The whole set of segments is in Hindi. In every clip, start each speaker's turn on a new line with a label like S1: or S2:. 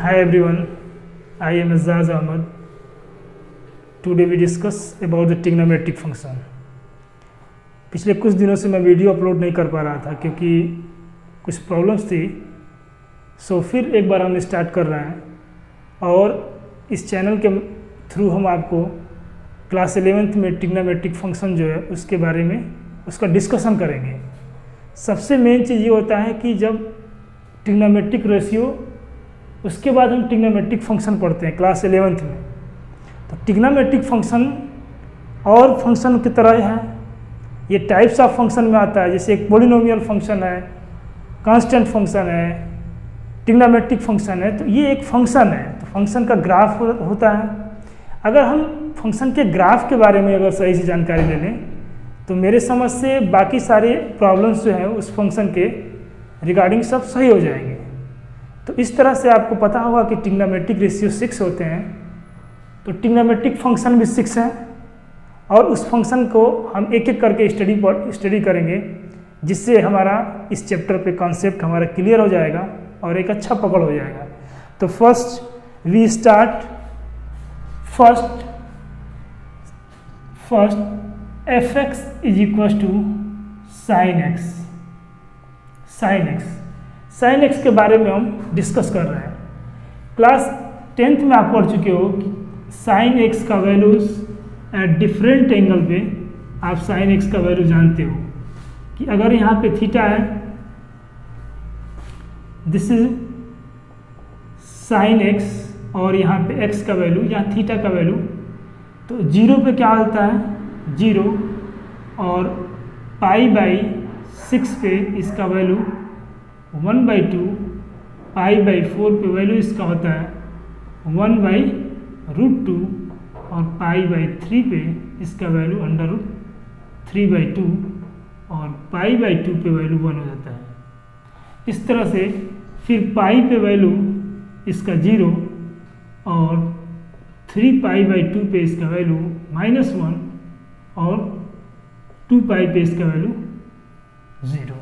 S1: Hi everyone, I am Azaz Ahmed. Today we discuss about the trigonometric function. पिछले कुछ दिनों से मैं वीडियो अपलोड नहीं कर पा रहा था क्योंकि कुछ प्रॉब्लम्स थी, सो फिर एक बार हम स्टार्ट कर रहे हैं और इस चैनल के थ्रू हम आपको क्लास 11th में ट्रिग्नोमेट्रिक फंक्शन जो है उसके बारे में उसका डिस्कशन करेंगे। सबसे मेन चीज़ ये होता है कि जब ट्रिग्नोमेट्रिक रेशियो उसके बाद हम ट्रिग्नोमेट्रिक फंक्शन पढ़ते हैं क्लास 11th में। तो ट्रिग्नोमेट्रिक फंक्शन और फंक्शन की तरह है, ये टाइप्स ऑफ फंक्शन में आता है। जैसे एक पॉलिनोमियल फंक्शन है, कांस्टेंट फंक्शन है, ट्रिग्नोमेट्रिक फंक्शन है। तो ये एक फंक्शन है, तो फंक्शन का ग्राफ होता है। अगर हम फंक्शन के ग्राफ के बारे में अगर सही से जानकारी ले लें तो मेरे समझ से बाकी सारे प्रॉब्लम्स जो हैं उस फंक्शन के रिगार्डिंग सब सही हो जाएंगे। तो इस तरह से आपको पता होगा कि ट्रिग्नोमेट्रिक रेशियो 6 होते हैं, तो ट्रिग्नोमेट्रिक फंक्शन भी 6 है और उस फंक्शन को हम एक एक करके स्टडी करेंगे, जिससे हमारा इस चैप्टर पे कॉन्सेप्ट हमारा क्लियर हो जाएगा और एक अच्छा पकड़ हो जाएगा। तो first we start first fx is equal to sine x के बारे में हम डिस्कस कर रहे हैं। क्लास 10th में आप पढ़ चुके हो कि साइन एक्स का वैल्यूज एट डिफरेंट एंगल पे, आप साइन एक्स का वैल्यू जानते हो कि अगर यहाँ पे थीटा है, दिस इज साइन एक्स, और यहाँ पे एक्स का वैल्यू, यहाँ थीटा का वैल्यू, तो 0 पे क्या होता है 0, और π/6 पे इसका वैल्यू 1/2, π/4 पे वैल्यू इसका होता है 1/√2, और π/3 पे इसका वैल्यू √3/2, और π/2 पे वैल्यू 1 हो जाता है। इस तरह से फिर पाई पे वैल्यू इसका 0, और 3π/2 पे इसका वैल्यू -1, और 2π पे इसका वैल्यू 0।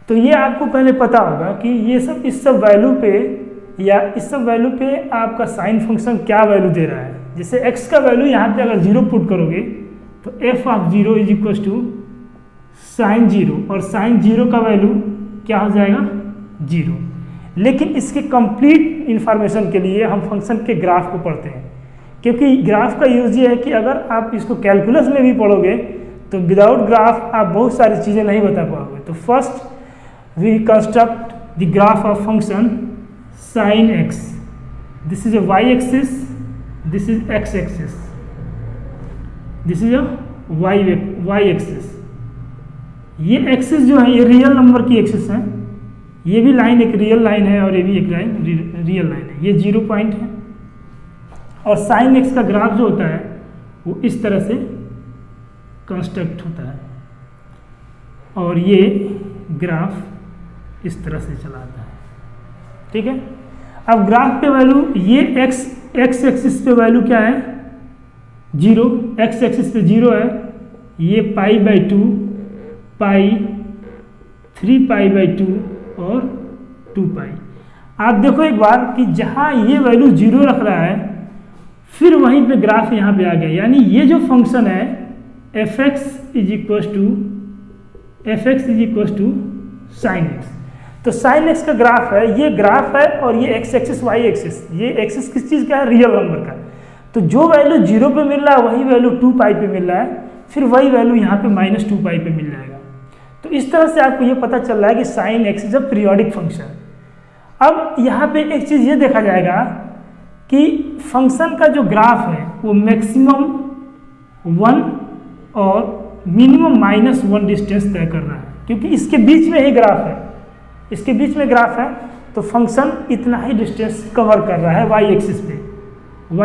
S1: तो ये आपको पहले पता होगा कि ये सब इस सब वैल्यू पे या इस सब वैल्यू पे आपका साइन फंक्शन क्या वैल्यू दे रहा है। जैसे x का वैल्यू यहाँ पे अगर 0 पुट करोगे तो f(0) is equal to sign 0, और साइन 0 का वैल्यू क्या हो जाएगा 0। लेकिन इसके कंप्लीट इंफॉर्मेशन के लिए हम फंक्शन के ग्राफ को पढ़ते हैं, क्योंकि ग्राफ का यूज ये है कि अगर आप इसको कैलकुलस में भी पढ़ोगे तो विदाउट ग्राफ आप बहुत सारी चीज़ें नहीं बता पाओगे। तो first we construct the graph of function sine x. This is a y axis, this is x axis, this is a y axis. ये एक्सिस जो है ये रियल नंबर की एक्सिस है, ये भी लाइन एक रियल लाइन है और ये भी एक लाइन रियल लाइन है। ये 0 पॉइंट है, और साइन एक्स का ग्राफ जो होता है वो इस तरह से कंस्ट्रक्ट होता है, और ये ग्राफ इस तरह से चलाता है। ठीक है, अब ग्राफ पे वैल्यू ये x एक्सिस पे वैल्यू क्या है 0, x एक्सिस पे 0 है, ये π/2, π, 3π/2 और 2π। आप देखो एक बार कि जहाँ ये वैल्यू 0 रख रहा है फिर वहीं पे ग्राफ यहाँ पे आ गया, यानी ये जो फंक्शन है fx is equal to sine x. तो साइन एक्स का ग्राफ है, ये ग्राफ है, और ये x एक्सिस y एक्सिस, ये एक्सिस किस चीज़ का है रियल नंबर का। तो जो वैल्यू 0 पे मिल रहा है वही वैल्यू 2π पे मिल रहा है, फिर वही वैल्यू यहाँ पे -2π पे मिल जाएगा। तो इस तरह से आपको ये पता चल रहा है कि sign x is a periodic function. अब यहाँ पे एक चीज़ ये देखा जाएगा कि फंक्शन का जो ग्राफ है वो मैक्सिमम 1 और मिनिमम -1 डिस्टेंस तय कर रहा है, क्योंकि इसके बीच में ही ग्राफ है, इसके बीच में ग्राफ है, तो फंक्शन इतना ही डिस्टेंस कवर कर रहा है y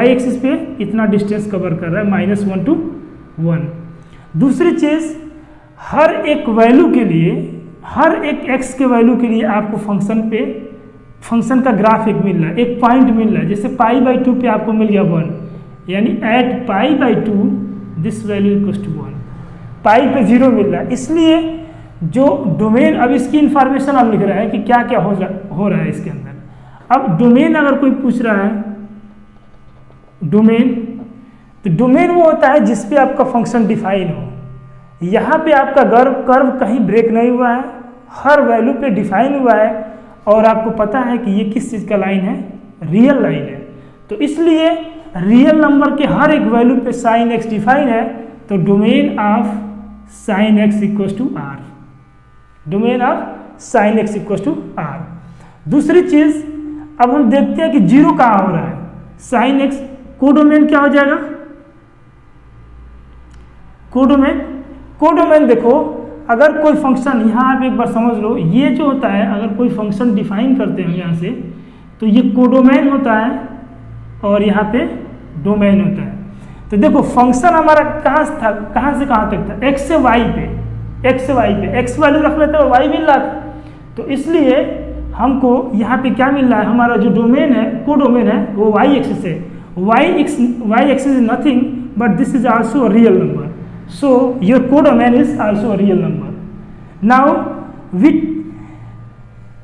S1: एक्सिस पे इतना डिस्टेंस कवर कर रहा है -1 to 1। दूसरी चीज़, हर एक वैल्यू के लिए, हर एक x के वैल्यू के लिए आपको फंक्शन का ग्राफ एक मिल रहा है, एक पॉइंट मिल रहा है। जैसे π/2 पे आपको मिल गया 1, यानी at π/2 this value equal to 1, pi पे 0 मिल रहा है। इसलिए जो डोमेन, अब इसकी इंफॉर्मेशन हम लिख रहे हैं कि क्या क्या हो रहा है इसके अंदर। अब डोमेन अगर कोई पूछ रहा है, डोमेन, तो डोमेन वो होता है जिस पे आपका फंक्शन डिफाइन हो। यहाँ पे आपका कर्व कहीं ब्रेक नहीं हुआ है, हर वैल्यू पे डिफाइन हुआ है और आपको पता है कि ये किस चीज़ का लाइन है, रियल लाइन है। तो इसलिए रियल नंबर के हर एक वैल्यू पे साइन एक्स डिफाइन है, तो domain of sine x equal to R, domain of sine x equal to R. दूसरी चीज अब हम देखते हैं कि जीरो कहाँ हो रहा है, साइन एक्स कोडोमेन क्या हो जाएगा, कोडोमेन देखो, अगर कोई फंक्शन, यहाँ आप एक बार समझ लो, ये जो होता है अगर कोई फंक्शन डिफाइन करते हैं यहाँ से, तो ये कोडोमेन होता है और यहाँ पे डोमेन होता है। तो देखो फंक्शन हमारा कहाँ से कहाँ तक था, एक्स से वाई पे, एक्स वैल्यू रख लेते हैं और वाई मिल रहा था। तो इसलिए हमको यहाँ पे क्या मिल रहा है, हमारा जो डोमेन है, कोडोमेन है, वो वाई एक्सिस है। Y axis is nothing but this is also a real number, so your codomain is also a real number. Now we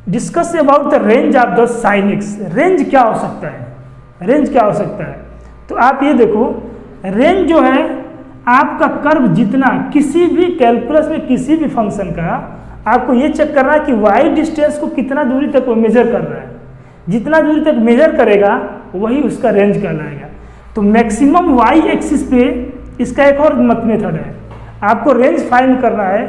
S1: discuss about the range of the sin x. Range क्या हो सकता है, तो आप ये देखो, रेंज जो है आपका कर्व जितना, किसी भी कैलकुलस में किसी भी फंक्शन का आपको ये चेक करना है कि वाई डिस्टेंस को कितना दूरी तक वो मेजर कर रहा है, जितना दूरी तक मेजर करेगा वही उसका रेंज कहलाएगा। तो मैक्सिमम वाई एक्सिस पे इसका एक और मेथड है, आपको रेंज फाइंड करना है।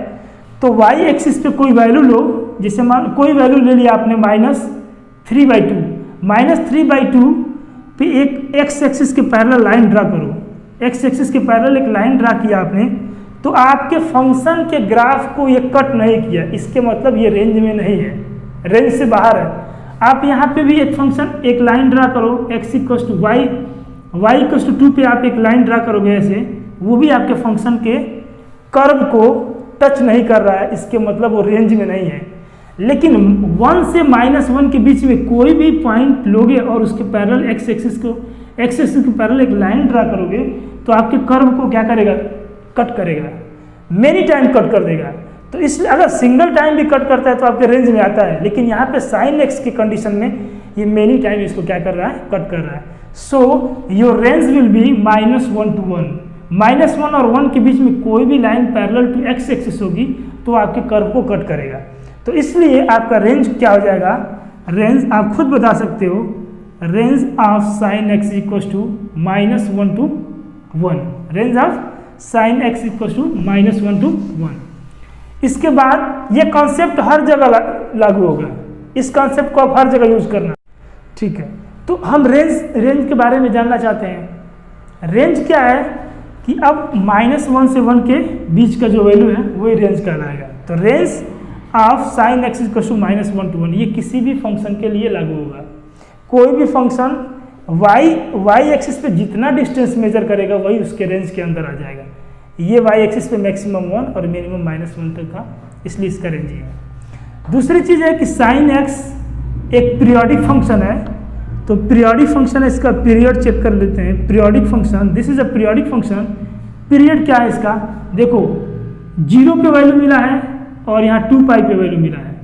S1: तो वाई एक्सिस पे कोई वैल्यू लो, जैसे मान कोई वैल्यू ले लिया आपने -3/2, -3/2 पे एक एक्स एक्सिस के पैरेलल लाइन ड्रा करो, एक्स एक्सिस के पैरेलल एक लाइन ड्रा किया आपने, तो आपके फंक्शन के ग्राफ को ये कट नहीं किया, इसके मतलब ये रेंज में नहीं है, रेंज से बाहर है। आप यहाँ पे भी एक फंक्शन, एक लाइन ड्रा करो, x = y = 2 पे आप एक लाइन ड्रा करोगे ऐसे, वो भी आपके फंक्शन के कर्व को टच नहीं कर रहा है, इसके मतलब वो रेंज में नहीं है। लेकिन 1 से -1 के बीच में कोई भी पॉइंट लोगे और उसके पैरेलल x एक्सिस के पैरेलल एक लाइन ड्रा करोगे, तो आपके कर्व को क्या करेगा, कट करेगा, मेनी टाइम कट कर देगा। तो इसलिए अगर सिंगल टाइम भी कट करता है तो आपके रेंज में आता है, लेकिन यहाँ पे साइन एक्स की कंडीशन में ये मेनी टाइम इसको क्या कर रहा है, कट कर रहा है। So your range will be -1 to 1, -1 और 1 के बीच में कोई भी line parallel to x axis होगी तो आपके कर्व को कट करेगा। तो इसलिए आपका रेंज क्या हो जाएगा, रेंज आप खुद बता सकते हो, range of sine x equal to -1 to 1, range of sine x equal to -1 to 1। इसके बाद ये कॉन्सेप्ट हर जगह लागू होगा, इस कॉन्सेप्ट को आप हर जगह यूज करना, ठीक है। तो हम रेंज के बारे में जानना चाहते हैं। रेंज क्या है कि अब -1 से 1 के बीच का जो वैल्यू है वही रेंज कहलाएगा। तो range of sine x equal to -1 to 1 ये किसी भी फंक्शन के लिए लागू होगा। कोई भी फंक्शन वाई एक्सिस पे जितना डिस्टेंस मेजर करेगा वही उसके रेंज के अंदर आ जाएगा। ये वाई एक्सिस पे मैक्सिमम 1 और मिनिमम -1 तक था, इसलिए इसका रेंज ये है। दूसरी चीज़ है कि साइन एक्स एक पीरियोडिक फंक्शन है, तो पीरियोडिक फंक्शन है, इसका पीरियड चेक कर लेते हैं। Periodic function, this is a periodic function. Period क्या है इसका, देखो 0 पे वैल्यू मिला है और यहाँ 2π पे वैल्यू मिला है,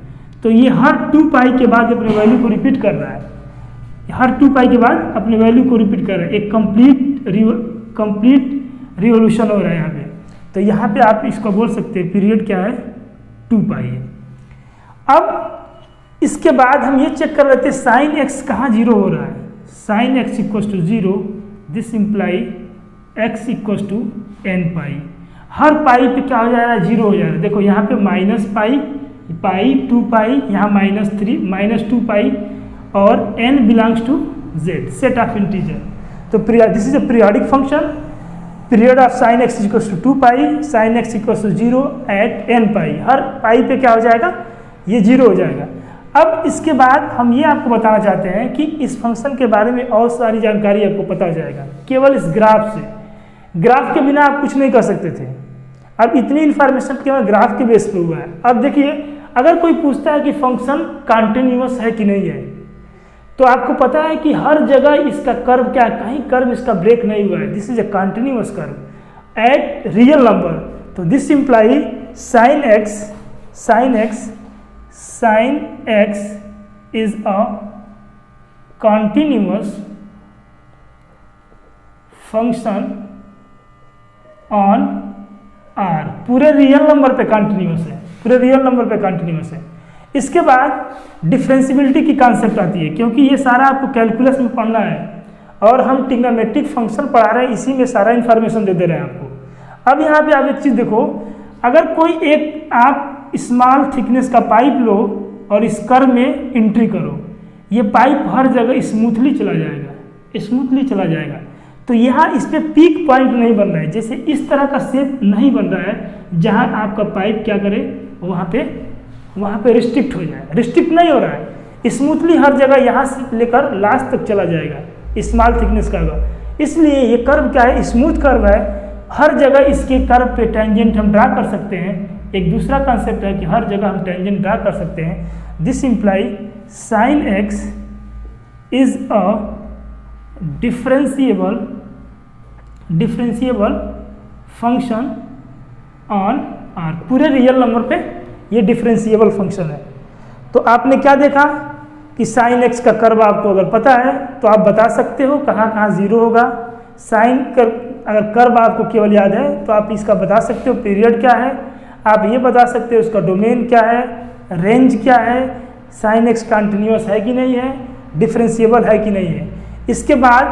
S1: तो ये हर 2π के बाद अपने वैल्यू को रिपीट कर रहा है, हर 2π के बाद अपने वैल्यू को रिपीट कर रहा है, एक कंप्लीट रिवोल्यूशन हो रहा है यहाँ पे। तो यहाँ पे आप इसको बोल सकते हैं पीरियड क्या है, 2π है। अब इसके बाद हम ये चेक कर लेते हैं साइन एक्स कहाँ 0 हो रहा है, sine x equal to 0, this imply x equal to nπ, हर पाई पे क्या हो जाएगा, 0 हो जाएगा। देखो यहाँ पे -π, 2π, यहाँ -3, -2π और n belongs to z, set of integer. तो this is a periodic function, period of sine x equal to 2π, sine x equal to 0 at nπ, हर पाई पे क्या हो जाएगा, ये 0 हो जाएगा। अब इसके बाद हम ये आपको बताना चाहते हैं कि इस फंक्शन के बारे में और सारी जानकारी आपको पता हो जाएगा केवल इस ग्राफ से। ग्राफ के बिना आप कुछ नहीं कर सकते थे, अब इतनी इन्फॉर्मेशन केवल ग्राफ के बेस पे हुआ है। अब देखिए अगर कोई पूछता है कि फंक्शन कॉन्टिन्यूअस है कि नहीं है, तो आपको पता है कि हर जगह इसका कर्व क्या है, कहीं कर्व इसका ब्रेक नहीं हुआ है, this is a continuous curve at real number. तो this imply sine x, sine x is a continuous function on R, पूरे रियल नंबर पे कॉन्टिन्यूअस है, पूरे रियल नंबर पे कॉन्टिन्यूअस है। इसके बाद डिफरेंशिएबिलिटी की कॉन्सेप्ट आती है, क्योंकि ये सारा आपको कैलकुलस में पढ़ना है और हम ट्रिग्नोमेट्रिक फंक्शन पढ़ा रहे हैं, इसी में सारा इन्फॉर्मेशन दे रहे हैं आपको। अब यहाँ पे आप एक चीज़ देखो, अगर कोई एक आप स्मॉल थिकनेस का पाइप लो और इस कर्व में एंट्री करो, ये पाइप हर जगह स्मूथली चला जाएगा, स्मूथली चला जाएगा। तो यहाँ इस पर पीक पॉइंट नहीं बन रहा है, जैसे इस तरह का शेप नहीं बन रहा है जहाँ आपका पाइप क्या करे वहाँ पे रिस्ट्रिक्ट हो जाए, रिस्ट्रिक्ट नहीं हो रहा है, स्मूथली हर जगह यहाँ से लेकर लास्ट तक चला जाएगा, स्मॉल थिकनेस का होगा। इसलिए ये कर्व क्या है, स्मूथ कर्व है, हर जगह इसके कर्व पे टेंजेंट हम ड्रा कर सकते हैं। एक दूसरा कॉन्सेप्ट है कि हर जगह हम टेंजेंट ड्रा कर सकते हैं। This imply sine x is a differentiable function on R, पूरे रियल नंबर पे ये डिफरेंशिएबल फंक्शन है। तो आपने क्या देखा कि साइन एक्स का कर्व आपको अगर पता है तो आप बता सकते हो कहाँ कहाँ जीरो होगा। साइन अगर कर्व आपको केवल याद है तो आप इसका बता सकते हो पीरियड क्या है, आप ये बता सकते हो उसका डोमेन क्या है, रेंज क्या है, साइन एक्स कंटिन्यूअस है कि नहीं है, डिफरेंशिएबल है कि नहीं है। इसके बाद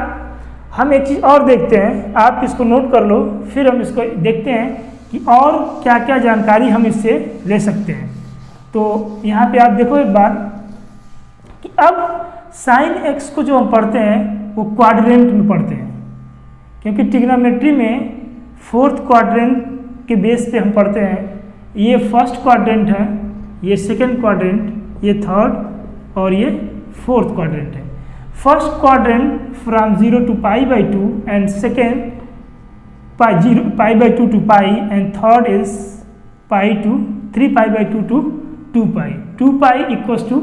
S1: हम एक चीज़ और देखते हैं, आप इसको नोट कर लो, फिर हम इसको देखते हैं कि और क्या क्या जानकारी हम इससे ले सकते हैं। तो यहाँ पे आप देखो एक बात कि अब साइन एक्स को जो हम पढ़ते हैं वो क्वाड्रेंट में पढ़ते हैं, क्योंकि ट्रिग्नोमेट्री में फोर्थ क्वाड्रेंट के बेस पे हम पढ़ते हैं। ये फर्स्ट क्वाड्रेंट है, ये सेकंड क्वाड्रेंट, ये थर्ड और ये फोर्थ क्वाड्रेंट है। First quadrant from 0 to π/2 and second π/2 to π and third is π to 3π/2 to 2π, 2π equals to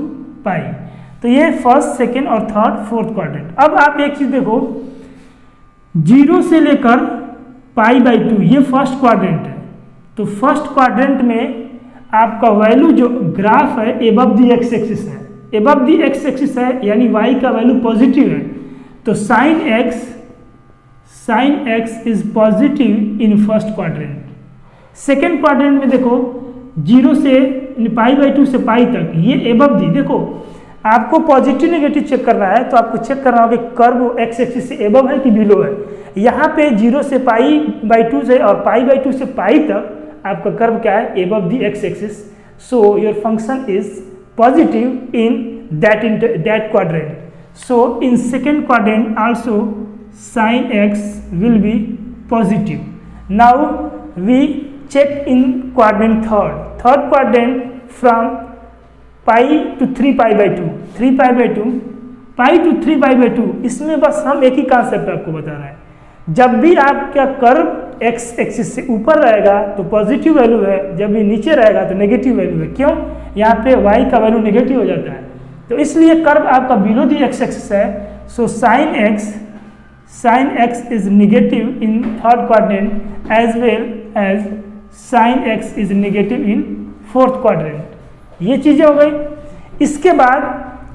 S1: π। तो ये फर्स्ट, सेकेंड और थर्ड, फोर्थ क्वाड्रेंट। अब आप एक चीज देखो, 0 से लेकर π/2 ये फर्स्ट क्वाड्रेंट है। तो फर्स्ट क्वाड्रेंट में आपका वैल्यू जो ग्राफ है एबव द एक्स एक्सिस है, एबव द एक्स एक्सिस है, यानी y का वैल्यू पॉजिटिव है। तो sine x is positive in first quadrant. Second quadrant में देखो 0 से π/2 से π तक ये एबव दी, देखो आपको पॉजिटिव नेगेटिव चेक करना है तो आपको चेक करना होगा कि कर्व एक्स एक्सिस से एबव है कि बिलो है। यहाँ पे 0 से π/2 से और π/2 से π तक आपका कर्व क्या है, above the x axis. So your function is positive in that quadrant. So in second quadrant also sin x will be positive. Now we check in quadrant third quadrant from pi to 3π/2, 3π/2, pi to 3π/2। इसमें बस हम एक ही कॉन्सेप्ट आपको बता रहे हैं, जब भी आपका कर्व एक्स एक्सिस से ऊपर रहेगा तो पॉजिटिव वैल्यू है, जब भी नीचे रहेगा तो नेगेटिव वैल्यू है। क्यों, यहाँ पे y का वैल्यू नेगेटिव हो जाता है, तो इसलिए कर्व आपका बिलो दी एक्स एक्सिस है। So sine x is negative in third quadrant as well as sine x is negative in fourth quadrant. ये चीज़ें हो गई। इसके बाद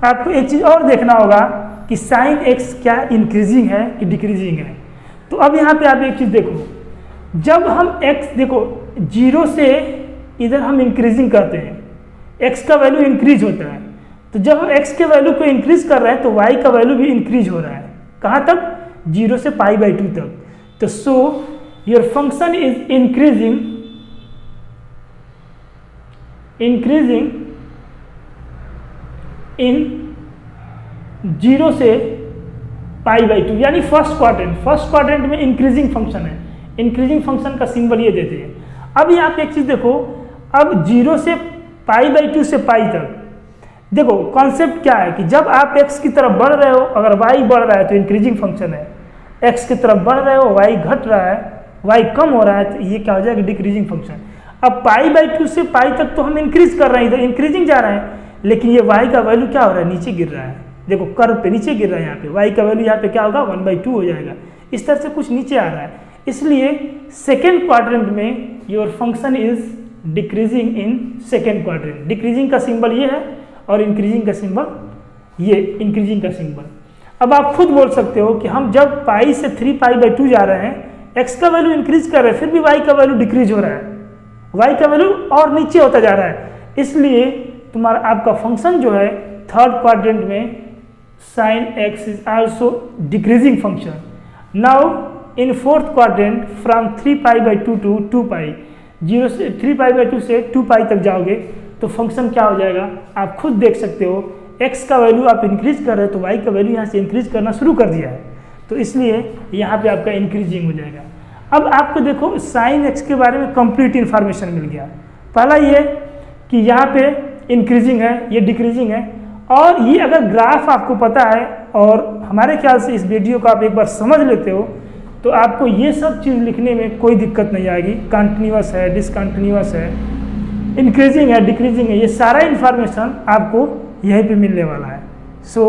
S1: आपको एक चीज़ और देखना होगा कि साइन एक्स क्या इंक्रीजिंग है कि डिक्रीजिंग है। तो अब यहाँ पे आप एक चीज़ देखो, जब हम एक्स देखो 0 से इधर हम इंक्रीजिंग करते हैं, एक्स का वैल्यू इंक्रीज होता है, तो जब हम x के वैल्यू को इंक्रीज कर रहे हैं तो y का वैल्यू भी इंक्रीज हो रहा है। कहाँ तक, 0 से π/2 तक। तो so your function is increasing in 0 से π/2, यानी फर्स्ट क्वाड्रेंट में इंक्रीजिंग फंक्शन है। इंक्रीजिंग फंक्शन का सिंबल ये देते हैं। अब यहाँ पे एक चीज देखो, अब 0 से π/2 से π तक देखो कॉन्सेप्ट क्या है कि जब आप x की तरफ बढ़ रहे हो, अगर y बढ़ रहा है तो इंक्रीजिंग फंक्शन है, x की तरफ बढ़ रहे हो y घट रहा है, y कम हो रहा है तो ये क्या हो जाएगा, डिक्रीजिंग फंक्शन। अब π/2 से π तक तो हम इंक्रीज कर रहे हैं, इधर इंक्रीजिंग जा रहे हैं, लेकिन ये y का वैल्यू क्या हो रहा है, नीचे गिर रहा है। देखो कर्व पे नीचे गिर रहा है, यहाँ पे y का वैल्यू यहाँ पे क्या होगा, 1/2 हो जाएगा। इस तरह से कुछ नीचे आ रहा है, इसलिए सेकेंड क्वाड्रेंट में your function is decreasing in second quadrant. Decreasing का सिंबल ये है और इंक्रीजिंग का सिंबल ये, इंक्रीजिंग का सिंबल। अब आप खुद बोल सकते हो कि हम जब पाई से 3π/2 जा रहे हैं, x का वैल्यू इंक्रीज कर रहे हैं, फिर भी y का वैल्यू डिक्रीज हो रहा है, y का वैल्यू और नीचे होता जा रहा है। इसलिए तुम्हारा आपका फंक्शन जो है थर्ड क्वाड्रेंट में sin x is also decreasing function. Now in fourth quadrant from 3π/2 to 2π, 0 से 3π/2 से 2π तक जाओगे तो फंक्शन क्या हो जाएगा, आप खुद देख सकते हो। x का वैल्यू आप इंक्रीज कर रहे हो तो y का वैल्यू यहाँ से इंक्रीज करना शुरू कर दिया है, तो इसलिए यहाँ पे आपका इंक्रीजिंग हो जाएगा। अब आपको देखो sin x के बारे में कंप्लीट इन्फॉर्मेशन मिल गया। पहला ये कि यहाँ पे इंक्रीजिंग है, ये डिक्रीजिंग है, और ये अगर ग्राफ आपको पता है और हमारे ख्याल से इस वीडियो को आप एक बार समझ लेते हो तो आपको ये सब चीज़ लिखने में कोई दिक्कत नहीं आएगी। कंटिन्यूअस है, डिसकंटिन्यूअस है, इंक्रीजिंग है, डिक्रीजिंग है, ये सारा इन्फॉर्मेशन आपको यहीं पे मिलने वाला है। सो